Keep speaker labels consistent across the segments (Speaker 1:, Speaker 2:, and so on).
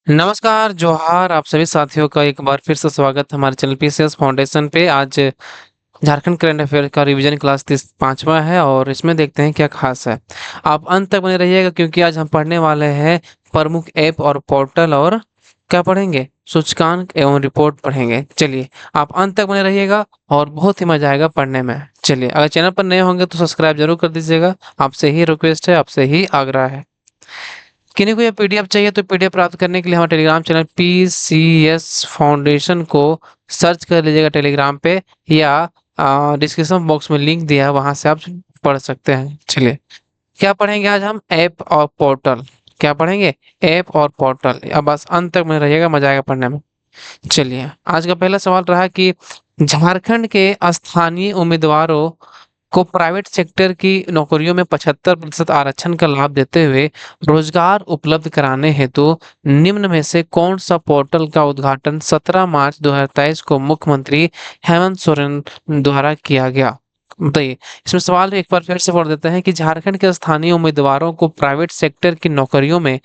Speaker 1: नमस्कार, जोहार आप सभी साथियों का एक बार फिर से स्वागत हमारे चैनल पीसीएस फाउंडेशन पे। आज झारखंड करंट अफेयर का रिवीजन क्लास 5वां है और इसमें देखते हैं क्या खास है। आप अंत तक बने रहिएगा क्योंकि आज हम पढ़ने वाले हैं प्रमुख ऐप और पोर्टल और क्या पढ़ेंगे, सूचकांक एवं रिपोर्ट पढ़ेंगे। चलिए आप अंत तक बने रहिएगा और बहुत ही मजा आएगा पढ़ने में। चलिए अगर चैनल पर नए होंगे तो सब्सक्राइब जरूर कर दीजिएगा। आपसे ही रिक्वेस्ट है, आपसे ही आग्रह है। किन्हीं को ये पीडीएफ चाहिए तो पीडीएफ प्राप्त करने के लिए हमारे टेलीग्राम चैनल पीसीएस फाउंडेशन को सर्च कर लीजिएगा टेलीग्राम पे, या डिस्क्रिप्शन बॉक्स में लिंक दिया है, वहां से आप पढ़ सकते हैं। चलिए क्या पढ़ेंगे आज हम, ऐप और पोर्टल। क्या पढ़ेंगे, ऐप और पोर्टल। अब बस अंत तक में रहिएगा, मजा आएगा पढ़ने में। चलिए आज का पहला सवाल रहा कि झारखंड के स्थानीय उम्मीदवारों को प्राइवेट सेक्टर की नौकरियों में 75% आरक्षण का लाभ देते हुए रोजगार उपलब्ध कराने हेतु निम्न में से कौन सा पोर्टल का उद्घाटन 17 मार्च 2023 को मुख्यमंत्री हेमंत सोरेन द्वारा किया गया। बताइए। इसमें सवाल एक बार फिर से पढ़ देते हैं कि झारखंड के स्थानीय उम्मीदवारों को प्राइवेट सेक्टर की नौकरियों में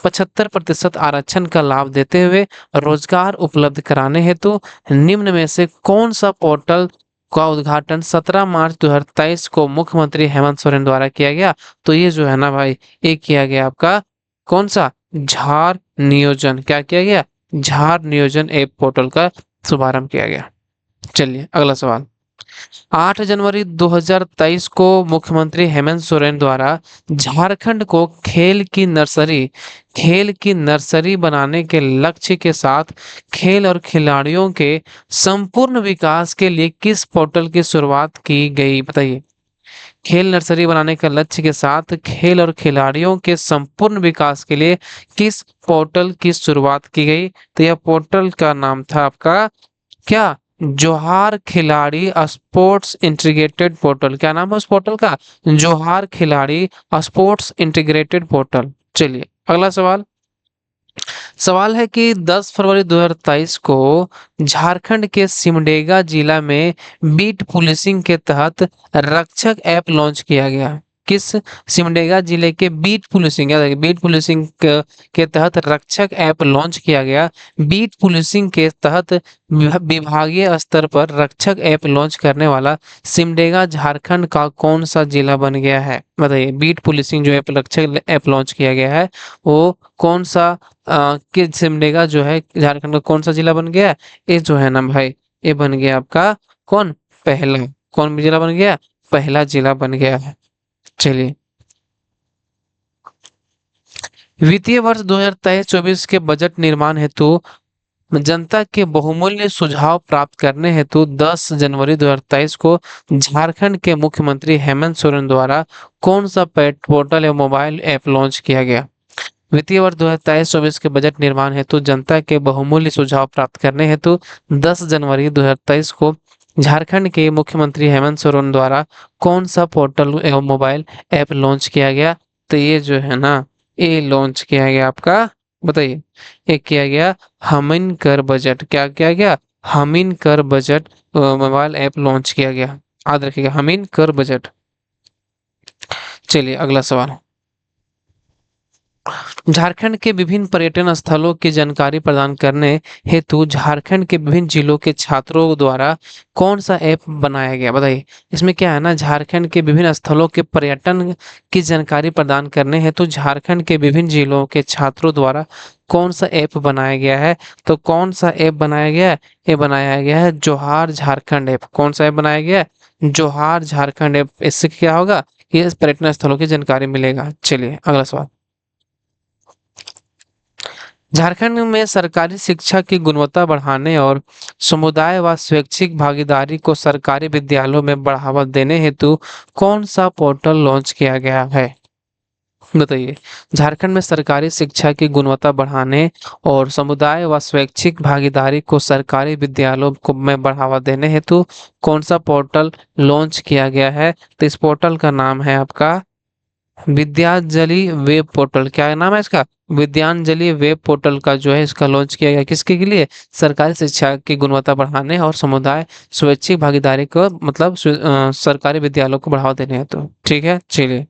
Speaker 1: 75% आरक्षण का लाभ देते हुए रोजगार उपलब्ध कराने हेतु निम्न में से कौन सा पोर्टल का उद्घाटन 17 मार्च 2023 को मुख्यमंत्री हेमंत सोरेन द्वारा किया गया। तो ये जो है ना भाई, ये किया गया आपका कौन सा, झार नियोजन। क्या किया गया, झार नियोजन ऐप पोर्टल का शुभारंभ किया गया। चलिए अगला सवाल। 8 जनवरी 2023 को मुख्यमंत्री हेमंत सोरेन द्वारा झारखंड को खेल की नर्सरी बनाने के लक्ष्य के साथ खेल और खिलाड़ियों के संपूर्ण विकास के लिए किस पोर्टल की शुरुआत की गई। बताइए। खेल नर्सरी बनाने का लक्ष्य के साथ खेल और खिलाड़ियों के संपूर्ण विकास के लिए किस पोर्टल की शुरुआत की गई। तो यह पोर्टल का नाम था आपका क्या, जोहार खिलाड़ी स्पोर्ट्स इंटीग्रेटेड पोर्टल। क्या नाम है उस पोर्टल का, जोहार खिलाड़ी स्पोर्ट्स इंटीग्रेटेड पोर्टल। चलिए अगला सवाल। सवाल है कि 10 फरवरी 2023 को झारखंड के सिमडेगा जिला में बीट पुलिसिंग के तहत रक्षक ऐप लॉन्च किया गया। किस, सिमडेगा जिले के बीट पुलिसिंग, याद रखिए, बीट पुलिसिंग के तहत रक्षक ऐप लॉन्च किया गया। बीट पुलिसिंग के तहत विभागीय स्तर पर रक्षक ऐप लॉन्च करने वाला सिमडेगा झारखंड का कौन सा जिला बन गया है। बताइए। बीट पुलिसिंग जो ऐप रक्षक ऐप लॉन्च किया गया है वो कौन सा कि सिमडेगा जो है झारखंड का कौन सा जिला बन गया है? ये जो है ना भाई, ये बन गया आपका कौन, पहला। कौन जिला बन गया, पहला जिला बन गया है। चलिए। वित्तीय वर्ष 2023-24 के बजट निर्माण हेतु जनता के बहुमूल्य सुझाव प्राप्त करने हेतु 10 जनवरी 2023 को झारखंड के मुख्यमंत्री हेमंत सोरेन द्वारा कौन सा पोर्टल या मोबाइल ऐप लॉन्च किया गया। वित्तीय वर्ष 2023-24 के बजट निर्माण हेतु जनता के बहुमूल्य सुझाव प्राप्त करने हेतु 10 जनवरी 2023 को झारखंड के मुख्यमंत्री हेमंत सोरेन द्वारा कौन सा पोर्टल एवं मोबाइल ऐप लॉन्च किया गया। तो ये जो है ना, ये लॉन्च किया गया आपका, बताइए, ये किया गया हमिन कर बजट। क्या किया गया, हमिन कर बजट मोबाइल ऐप लॉन्च किया गया। याद रखिएगा, हमिन कर बजट। चलिए अगला सवाल। झारखंड के विभिन्न पर्यटन स्थलों की जानकारी प्रदान करने हेतु झारखंड के विभिन्न जिलों के छात्रों द्वारा कौन सा ऐप बनाया गया। बताइए। इसमें क्या है ना, झारखंड के विभिन्न स्थलों के पर्यटन की जानकारी प्रदान करने हेतु झारखंड के विभिन्न जिलों के छात्रों द्वारा कौन सा ऐप बनाया गया है। तो कौन सा ऐप बनाया गया है, ये बनाया गया है जोहार झारखंड ऐप। कौन सा ऐप बनाया गया है, जोहार झारखंड ऐप। इससे क्या होगा, ये पर्यटन स्थलों की जानकारी मिलेगा। चलिए अगला सवाल। झारखंड में सरकारी शिक्षा की गुणवत्ता बढ़ाने और समुदाय व स्वैच्छिक भागीदारी को सरकारी विद्यालयों में बढ़ावा देने हेतु कौन सा पोर्टल लॉन्च किया गया है। बताइए। झारखंड में सरकारी शिक्षा की गुणवत्ता बढ़ाने और समुदाय व स्वैच्छिक भागीदारी को सरकारी विद्यालयों को में बढ़ावा देने हेतु कौन सा पोर्टल लॉन्च किया गया है। तो इस पोर्टल का नाम है आपका विद्यांजलि वेब पोर्टल। क्या नाम है इसका, विद्यांजलि वेब पोर्टल का जो है इसका लॉन्च किया गया। किसके के लिए, सरकारी शिक्षा की गुणवत्ता बढ़ाने और समुदाय स्वैच्छिक भागीदारी को, मतलब सरकारी विद्यालयों को बढ़ावा देने हेतु। ठीक है। चलिए।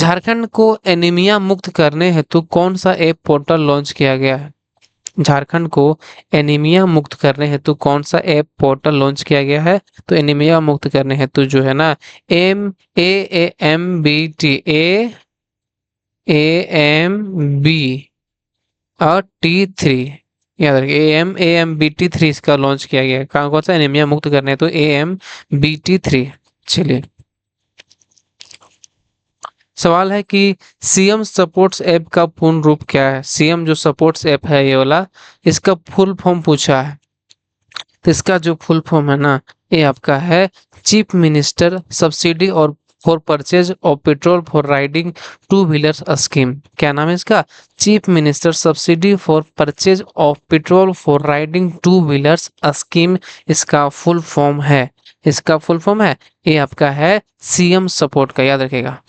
Speaker 1: झारखंड को एनीमिया मुक्त करने हेतु कौन सा ऐप पोर्टल लॉन्च किया गया है? झारखंड को एनीमिया मुक्त करने हेतु कौन सा ऐप पोर्टल लॉन्च किया गया है? तो एनीमिया मुक्त करने हेतु जो है ना, AMBT और T3, याद रखिए AMBT3 इसका लॉन्च किया गया है। कौन सा एनीमिया मुक्त करने हेतु AMBT3। चलिए, सवाल है कि सीएम सपोर्ट्स ऐप का पूर्ण रूप क्या है? सीएम जो सपोर्ट्स ऐप है ये वाला, इसका फुल फॉर्म पूछा है। तो इसका जो फुल फॉर्म है ना, ये आपका है चीफ मिनिस्टर सब्सिडी और for purchase of petrol for riding two wheelers scheme. क्या नाम है इसका? Chief minister subsidy for purchase of petrol for riding two wheelers scheme इसका फुल फॉर्म है। इसका फुल फॉर्म है, ये आपका है सीएम सपोर्ट का, याद रखेगा।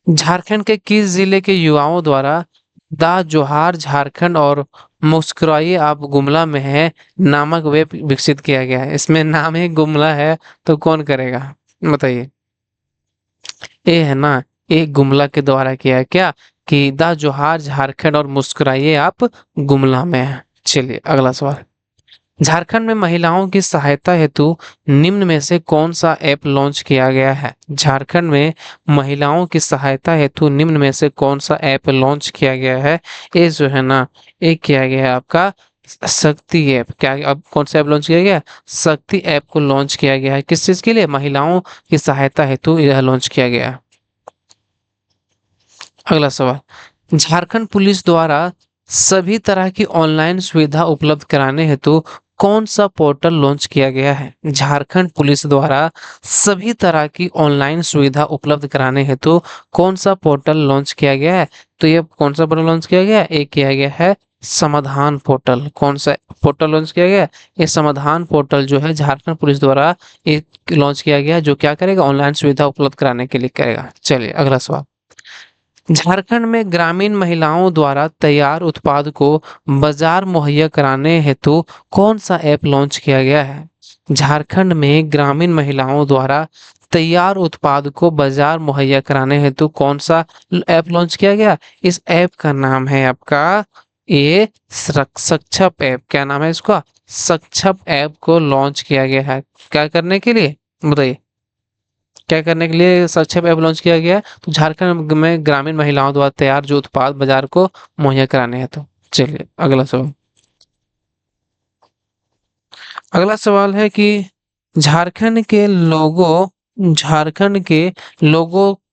Speaker 1: झारखंड के किस जिले के युवाओं द्वारा द जोहार झारखंड और मुस्कुराइए आप गुमला में है नामक वेब विकसित किया गया है? इसमें नाम ही गुमला है, तो कौन करेगा बताइए। ये है ना, ये गुमला के द्वारा किया है क्या, कि द जोहार झारखंड और मुस्कुराइए आप गुमला में है। चलिए अगला सवाल। झारखंड में महिलाओं की सहायता हेतु निम्न में से कौन सा ऐप लॉन्च किया गया है? झारखंड में महिलाओं की सहायता हेतु निम्न में से कौन सा ऐप लॉन्च किया गया है? ये जो है ना, ये किया गया है आपका शक्ति ऐप। क्या अब कौन सा ऐप लॉन्च किया गया? शक्ति ऐप को लॉन्च किया गया है। किस चीज के लिए? महिलाओं की सहायता हेतु यह लॉन्च किया गया है। अगला सवाल। झारखंड पुलिस द्वारा सभी तरह की ऑनलाइन सुविधा उपलब्ध कराने हेतु कौन सा पोर्टल लॉन्च किया गया है? झारखंड पुलिस द्वारा सभी तरह की ऑनलाइन सुविधा उपलब्ध कराने हेतु कौन सा पोर्टल लॉन्च किया गया है? तो ये कौन सा पोर्टल लॉन्च किया गया है? एक किया गया है समाधान पोर्टल। कौन सा पोर्टल लॉन्च किया गया है? ये समाधान पोर्टल जो है झारखंड पुलिस द्वारा एक लॉन्च किया गया है, जो क्या करेगा? ऑनलाइन सुविधा उपलब्ध कराने के लिए करेगा। चलिए अगला सवाल। झारखंड में ग्रामीण महिलाओं द्वारा तैयार उत्पाद को बाजार मुहैया कराने हेतु कौन सा ऐप लॉन्च किया गया है? झारखंड में ग्रामीण महिलाओं द्वारा तैयार उत्पाद को बाजार मुहैया कराने हेतु कौन सा ऐप लॉन्च किया गया? इस ऐप का नाम है आपका ये सक्षम ऐप। क्या नाम है इसका? सक्षम ऐप को लॉन्च किया गया है। क्या करने के लिए बताइए? क्या करने के लिए सक्षम ऐप लॉन्च किया गया है? तो झारखंड में ग्रामीण महिलाओं द्वारा तैयार जो उत्पाद बाजार को मुहैया कराने हैं। तो चलिए अगला सवाल। अगला सवाल है कि झारखंड के लोगों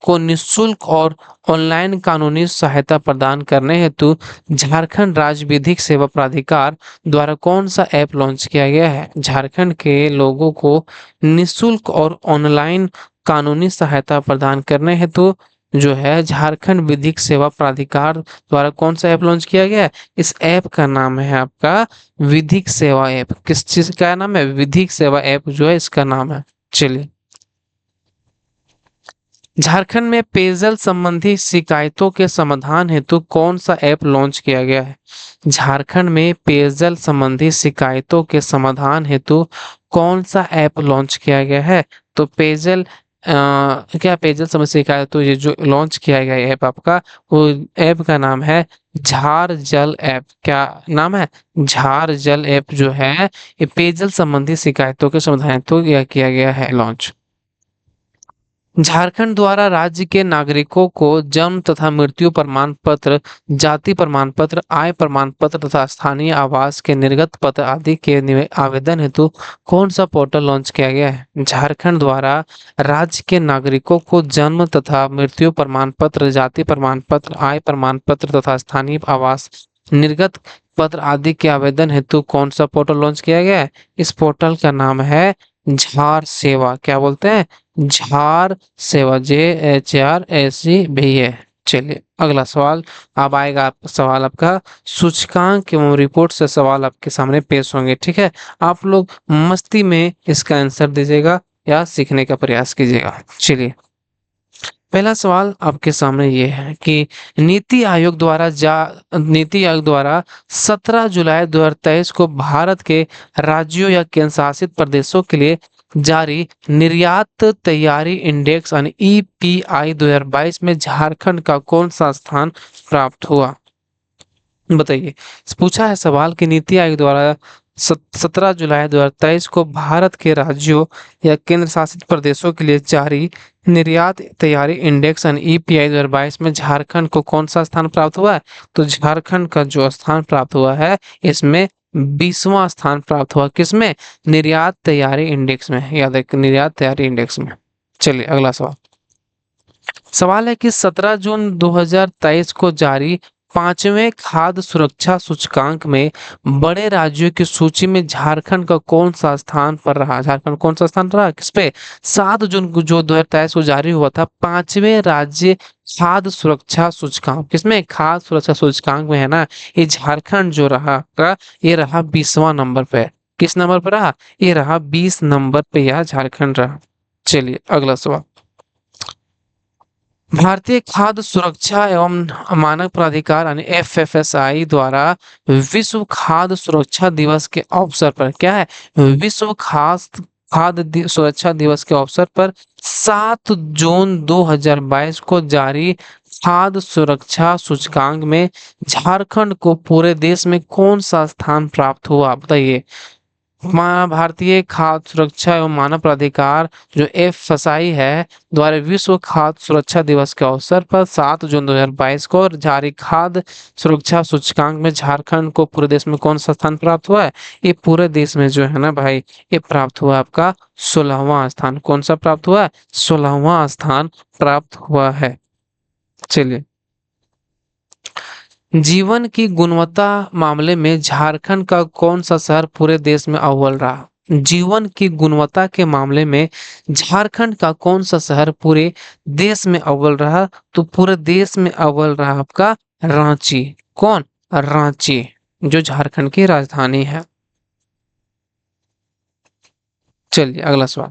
Speaker 1: को निःशुल्क और ऑनलाइन कानूनी सहायता प्रदान करने हेतु झारखंड राज्य विधिक सेवा प्राधिकार द्वारा कौन सा ऐप लॉन्च किया गया है? झारखंड के लोगों को निःशुल्क और ऑनलाइन कानूनी सहायता प्रदान करने हेतु जो है झारखंड विधिक सेवा प्राधिकार द्वारा कौन सा ऐप लॉन्च किया गया है? इस ऐप का नाम है आपका विधिक सेवा ऐप। किस चीज का नाम है? विधिक सेवा ऐप जो है इसका नाम है। चलिए, झारखंड में पेयजल संबंधी शिकायतों के समाधान हेतु कौन सा ऐप लॉन्च किया गया है? झारखंड में पेयजल संबंधी शिकायतों के समाधान हेतु कौन सा ऐप लॉन्च किया गया है? तो क्या पेयजल समस्या शिकायत, तो ये जो लॉन्च किया गया ऐप आपका, वो ऐप का नाम है झार जल ऐप। क्या नाम है? झार जल ऐप जो है ये पेयजल संबंधी शिकायतों के समाधान हेतु यह किया गया है लॉन्च। झारखंड द्वारा राज्य के नागरिकों को जन्म तथा मृत्यु प्रमाण पत्र, जाति प्रमाण पत्र, आय प्रमाण पत्र तथा स्थानीय आवास के निर्गत पत्र आदि के आवेदन हेतु कौन सा पोर्टल लॉन्च किया गया है? झारखंड द्वारा राज्य के नागरिकों को जन्म तथा मृत्यु प्रमाण पत्र, जाति प्रमाण पत्र, आय प्रमाण पत्र तथा स्थानीय आवास निर्गत पत्र आदि के आवेदन हेतु कौन सा पोर्टल लॉन्च किया गया है? इस पोर्टल का नाम है झार सेवा। क्या बोलते हैं? झार सेवा, JHRSE भी है। चलिए अगला सवाल। अब आएगा सवाल आपका सूचकांक एवं रिपोर्ट से सवाल आपके सामने पेश होंगे, ठीक है। आप लोग मस्ती में इसका आंसर दीजिएगा या सीखने का प्रयास कीजिएगा। चलिए, पहला सवाल आपके सामने ये है कि नीति आयोग द्वारा 17 जुलाई 2023 को भारत के राज्यों या केंद्र शासित प्रदेशों के लिए जारी निर्यात तैयारी इंडेक्स यानी ईपीआई 2022 में झारखंड का कौन सा स्थान प्राप्त हुआ? बताइए। पूछा है सवाल कि नीति आयोग द्वारा 17 जुलाई 2023 को भारत के राज्यों या केंद्र शासित प्रदेशों के लिए जारी निर्यात तैयारी इंडेक्स यानी ईपीआई 2022 में झारखंड को कौन सा स्थान प्राप्त हुआ है? तो झारखंड का जो स्थान प्राप्त हुआ है इसमें 20वां स्थान प्राप्त हुआ। किसमें? निर्यात तैयारी इंडेक्स में। याद है, निर्यात तैयारी इंडेक्स में। चलिए अगला सवाल। सवाल है कि 17 जून 2023 को जारी पांचवें खाद्य सुरक्षा सूचकांक में बड़े राज्यों की सूची में झारखंड का कौन सा स्थान पर रहा? झारखंड कौन सा स्थान रहा? किस पे? 7 जून को जो 2023 को जारी हुआ था पांचवें राज्य खाद्य सुरक्षा सूचकांक। किसमें? खाद्य सुरक्षा सूचकांक में है ना, ये झारखंड जो रहा ये रहा 20वां नंबर पे। किस नंबर पर रहा? ये रहा 20 नंबर पे यह झारखंड रहा। चलिए अगला सवाल। भारतीय खाद्य सुरक्षा एवं मानक प्राधिकार यानी एफएसएसआई द्वारा विश्व खाद्य सुरक्षा दिवस के अवसर पर क्या है? विश्व खाद्य सुरक्षा दिवस के अवसर पर 7 जून 2022 को जारी खाद्य सुरक्षा सूचकांक में झारखंड को पूरे देश में कौन सा स्थान प्राप्त हुआ? बताइए। भारतीय खाद्य सुरक्षा एवं मानव प्राधिकार जो एफएसआई है द्वारा विश्व खाद्य सुरक्षा दिवस के अवसर पर 7 जून 2022 को जारी खाद्य सुरक्षा सूचकांक में झारखंड को पूरे देश में कौन सा स्थान प्राप्त हुआ है? ये पूरे देश में जो है ना भाई, ये प्राप्त हुआ आपका 16वां स्थान। कौन सा प्राप्त हुआ है? 16वां स्थान प्राप्त हुआ है। चलिए, जीवन की गुणवत्ता मामले में झारखंड का कौन सा शहर पूरे देश में अव्वल रहा? जीवन की गुणवत्ता के मामले में झारखंड का कौन सा शहर पूरे देश में अव्वल रहा? तो पूरे देश में अव्वल रहा आपका रांची। कौन? रांची, जो झारखंड की राजधानी है। चलिए अगला सवाल।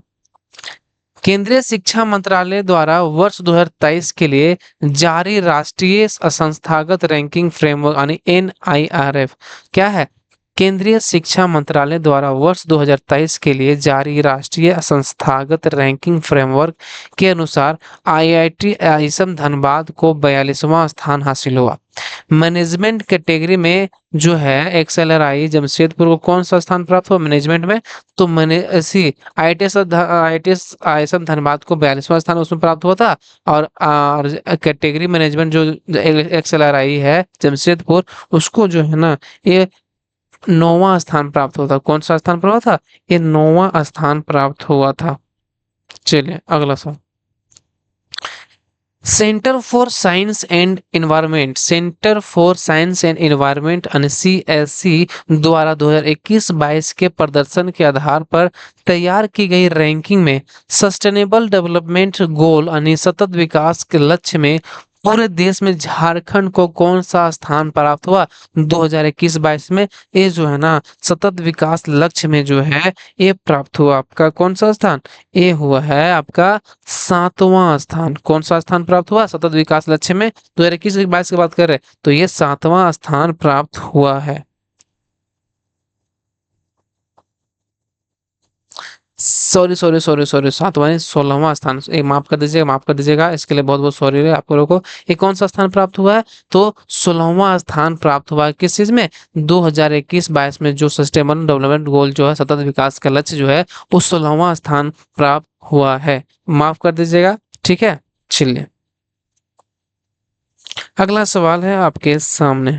Speaker 1: केंद्रीय शिक्षा मंत्रालय द्वारा वर्ष 2023 के लिए जारी राष्ट्रीय संस्थागत रैंकिंग फ्रेमवर्क यानी एनआईआरएफ क्या है? केंद्रीय शिक्षा मंत्रालय द्वारा वर्ष 2023 के लिए जारी राष्ट्रीय संस्थागत रैंकिंग फ्रेमवर्क के अनुसार आईआईटी आईएसएम धनबाद को 42वां स्थान हासिल हुआ। मैनेजमेंट कैटेगरी में जो है एक्सएलआरआई जमशेदपुर को कौन सा स्थान प्राप्त हुआ मैनेजमेंट में? तो मैंने ऐसी आईटीएस आईएसएम धनबाद को 42वां स्थान उसमें प्राप्त हुआ था। और कैटेगरी मैनेजमेंट जो एक्सएलआरआई है जमशेदपुर, उसको जो है ना ये 9वां स्थान प्राप्त हुआ था। कौन सा स्थान प्राप्त हुआ था? ये 9वां स्थान प्राप्त हुआ था। चलिए अगला सवाल। Centre for science and environment यानी सीएससी द्वारा 2021-22 के प्रदर्शन के आधार पर तैयार की गई रैंकिंग में सस्टेनेबल डेवलपमेंट गोल यानी सतत विकास के लक्ष्य में पूरे देश में झारखंड को कौन सा स्थान प्राप्त हुआ 2021-22 में? ये जो है ना सतत विकास लक्ष्य में जो है ये प्राप्त हुआ आपका कौन सा स्थान? ये हुआ है आपका 7वां स्थान। कौन सा स्थान प्राप्त हुआ सतत विकास लक्ष्य में? 2021-22 की बात कर रहे हैं तो ये 7वां स्थान प्राप्त हुआ है। सॉरी 7वां नहीं 16वां स्थान। माफ कर दीजिएगा, माफ कर दीजिएगा, इसके लिए बहुत बहुत सॉरी है आप लोगों को। ये कौन सा स्थान प्राप्त हुआ है? तो 16वां स्थान प्राप्त हुआ है। किस चीज में? 2021-22 में जो सस्टेनेबल डेवलपमेंट गोल जो है सतत विकास का लक्ष्य जो है वो 16वां स्थान प्राप्त हुआ है। माफ कर दीजिएगा, ठीक है। चलिए अगला सवाल है आपके सामने।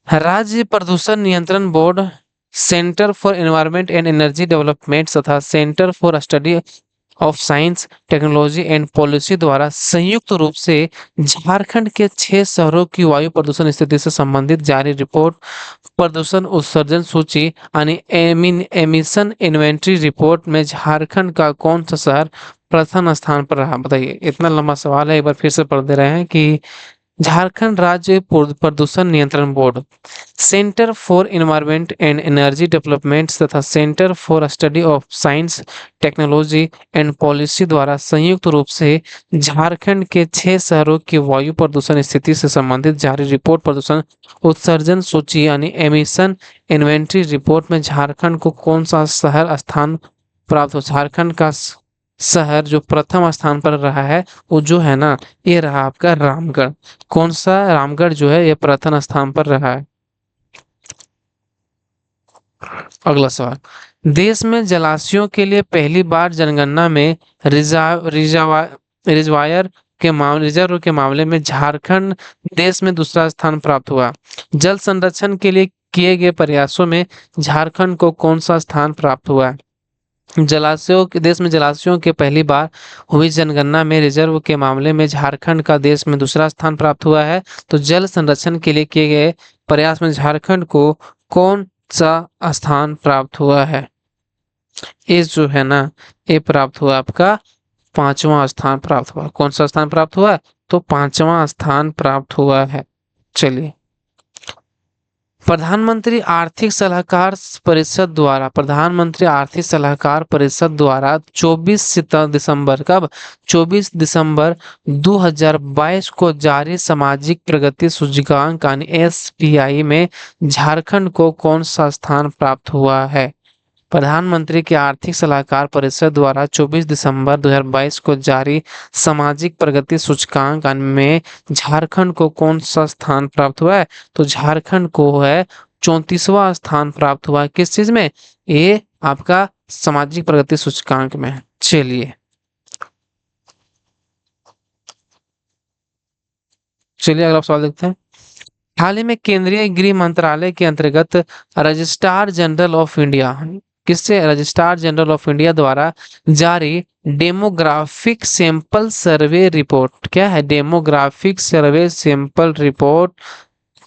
Speaker 1: राज्य प्रदूषण नियंत्रण बोर्ड, centre for environment and energy development तथा centre for study of science technology and policy द्वारा संयुक्त रूप से झारखंड के 6 शहरों की वायु प्रदूषण स्थिति से संबंधित जारी रिपोर्ट प्रदूषण उत्सर्जन सूची यानी एमिशन इन्वेंटरी रिपोर्ट में झारखंड का कौन सा शहर प्रथम स्थान पर रहा? बताइए। इतना लंबा सवाल है, एक बार फिर से पढ़ दे रहे हैं कि झारखंड राज्य प्रदूषण नियंत्रण बोर्ड, centre for environment and energy development तथा centre for study of science technology and policy द्वारा संयुक्त रूप से झारखंड के 6 शहरों की वायु प्रदूषण स्थिति से संबंधित जारी रिपोर्ट प्रदूषण उत्सर्जन सूची यानी एमिशन इन्वेंटरी रिपोर्ट में झारखंड को कौन सा शहर स्थान प्राप्त हो। झारखंड का शहर जो प्रथम स्थान पर रहा है वो जो है ना, ये रहा आपका रामगढ़। कौन सा? रामगढ़ जो है ये प्रथम स्थान पर रहा है। अगला सवाल, देश में जलाशयों के लिए पहली बार जनगणना में रिजर्वायर रिजर्व के मामले में झारखंड देश में दूसरा स्थान प्राप्त हुआ। जल संरक्षण के लिए किए गए प्रयासों में झारखंड को कौन सा स्थान प्राप्त हुआ? जलाशयों के देश में जलाशयों के पहली बार हुई जनगणना में रिजर्व के मामले में झारखंड का देश में दूसरा स्थान प्राप्त हुआ है। तो जल संरक्षण के लिए किए गए प्रयास में झारखंड को कौन सा स्थान प्राप्त हुआ है? ये जो है ना, ये प्राप्त हुआ आपका 5वां स्थान प्राप्त हुआ। कौन सा स्थान प्राप्त हुआ? तो 5वां स्थान प्राप्त हुआ है। चलिए, प्रधानमंत्री आर्थिक सलाहकार परिषद द्वारा 24 दिसंबर कब 24 दिसंबर 2022 को जारी सामाजिक प्रगति सूचकांक यानी एसपीआई में झारखंड को कौन सा स्थान प्राप्त हुआ है? प्रधानमंत्री के आर्थिक सलाहकार परिषद द्वारा 24 दिसंबर 2022 को जारी सामाजिक प्रगति सूचकांक में झारखंड को कौन सा स्थान प्राप्त हुआ है? तो झारखंड को है 34वां स्थान प्राप्त हुआ है। किस चीज में? ये आपका सामाजिक प्रगति सूचकांक में। चलिए चलिए अगला सवाल देखते हैं। हाल ही में केंद्रीय गृह मंत्रालय के अंतर्गत रजिस्ट्रार जनरल ऑफ इंडिया, किससे? रजिस्ट्रार जनरल ऑफ इंडिया द्वारा जारी डेमोग्राफिक सैंपल सर्वे रिपोर्ट, क्या है? डेमोग्राफिक सर्वे सैंपल रिपोर्ट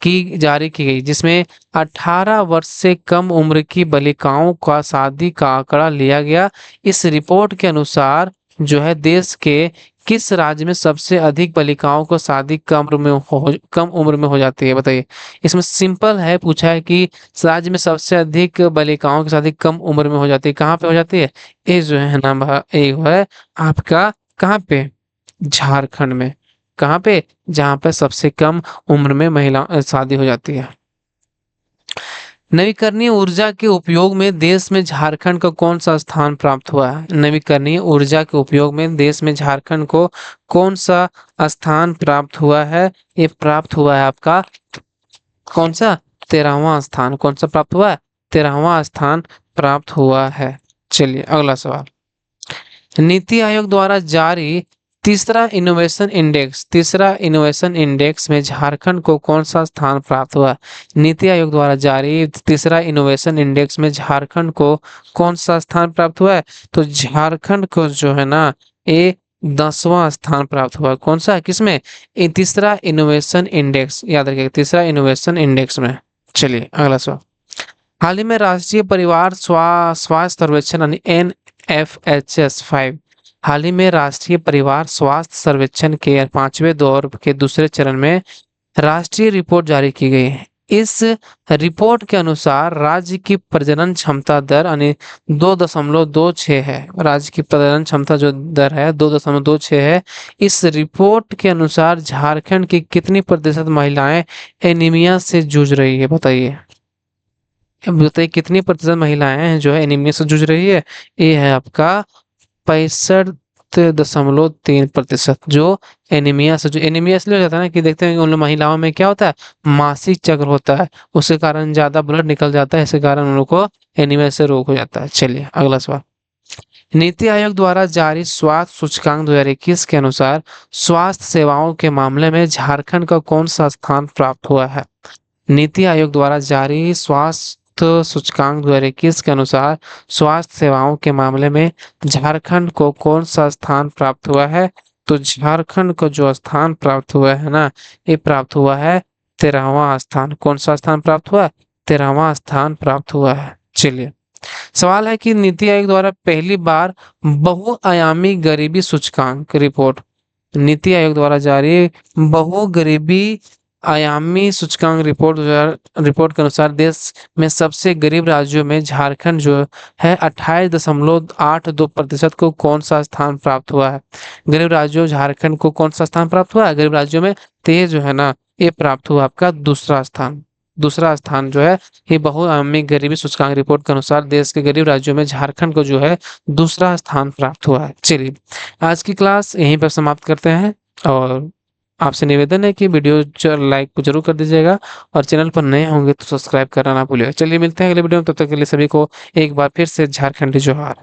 Speaker 1: की जारी की गई, जिसमें 18 वर्ष से कम उम्र की बालिकाओं का शादी का आंकड़ा लिया गया। इस रिपोर्ट के अनुसार जो है देश के किस राज्य में सबसे अधिक बालिकाओं को शादी कम उम्र में हो जाती है? बताइए। इसमें सिंपल है, पूछा है कि राज्य में सबसे अधिक बालिकाओं की शादी कम उम्र में हो जाती है, कहाँ पे हो जाती है? ये जो है ना ये है आपका कहाँ पे? झारखंड में। कहाँ पे? जहाँ पे सबसे कम उम्र में महिला शादी हो जाती है। नवीकरणीय ऊर्जा के उपयोग में देश में झारखंड को कौन सा स्थान प्राप्त हुआ है? नवीकरणीय ऊर्जा के उपयोग में देश में झारखंड को कौन सा स्थान प्राप्त हुआ है? ये प्राप्त हुआ है आपका कौन सा? 13वां स्थान। कौन सा प्राप्त हुआ है? 13वां स्थान प्राप्त हुआ है। चलिए अगला सवाल, नीति आयोग द्वारा जारी तीसरा इनोवेशन इंडेक्स में झारखंड को कौन सा स्थान प्राप्त हुआ? नीति आयोग द्वारा जारी तीसरा इनोवेशन इंडेक्स में झारखंड को कौन सा स्थान प्राप्त हुआ है? तो झारखंड को जो है ना, ये 10वां स्थान प्राप्त हुआ। कौन सा? किसमें? ये तीसरा इनोवेशन इंडेक्स, याद रखिएगा, तीसरा इनोवेशन इंडेक्स में। चलिए अगला सवाल, हाल ही में राष्ट्रीय परिवार स्वास्थ्य सर्वेक्षण यानी NFHS 5, हाल ही में राष्ट्रीय परिवार स्वास्थ्य सर्वेक्षण के 5वें दौर के दूसरे चरण में राष्ट्रीय रिपोर्ट जारी की गई है। इस रिपोर्ट के अनुसार राज्य की प्रजनन क्षमता दर यानी 2.26 है। राज्य की प्रजनन क्षमता जो दर है 2.26 है। इस रिपोर्ट के अनुसार झारखंड की कितनी प्रतिशत महिलाएं एनीमिया से जूझ रही है? बताइए। बताइए कितनी प्रतिशत महिलाएं हैं जो है एनीमिया से जूझ रही है? ये है आपका 65.3% जो एनीमिया से, जो एनीमिया इसलिए हो जाता है ना कि देखते हैं कि उन महिलाओं में क्या होता है, मासिक चक्र होता है, उसके कारण ज्यादा ब्लड निकल जाता है, इसके कारण उन लोग को एनीमिया से रोग हो जाता है। चलिए अगला सवाल, नीति आयोग द्वारा जारी स्वास्थ्य सूचकांक 2021 के अनुसार स्वास्थ्य सेवाओं के मामले में झारखंड का कौन सा स्थान प्राप्त हुआ है? नीति आयोग द्वारा जारी स्वास्थ्य सूचकांक 2021 के अनुसार स्वास्थ्य सेवाओं के मामले में झारखंड को कौन सा स्थान प्राप्त हुआ है? तो झारखंड को जो स्थान प्राप्त हुआ है ना, ये प्राप्त हुआ है 13वां स्थान। कौन सा स्थान प्राप्त हुआ? 13वां स्थान प्राप्त हुआ है। चलिए, सवाल है कि नीति आयोग द्वारा पहली बार बहुआयामी गरीबी सूचकांक रिपोर्ट नीति आयोग द्वारा जारी बहुगरीबी आयामी सूचकांक रिपोर्ट के अनुसार देश में सबसे गरीब राज्यों में झारखंड जो है 28.82% को कौन सा स्थान प्राप्त हुआ है? गरीब राज्यों झारखंड को कौन सा स्थान प्राप्त हुआ है गरीब राज्यों में? तो ये जो है ना, ये प्राप्त हुआ आपका दूसरा स्थान। दूसरा स्थान जो है ये बहुआयामी गरीबी सूचकांक रिपोर्ट के अनुसार देश के गरीब राज्यों में झारखंड को जो है दूसरा स्थान प्राप्त हुआ है। चलिए, आज की क्लास यहीं पर समाप्त करते हैं और आपसे निवेदन है कि वीडियो लाइक को जरूर कर दीजिएगा और चैनल पर नए होंगे तो सब्सक्राइब करना ना भूलिएगा। चलिए मिलते हैं अगले वीडियो में, तब तक के लिए सभी को एक बार फिर से झारखंडी जोहार।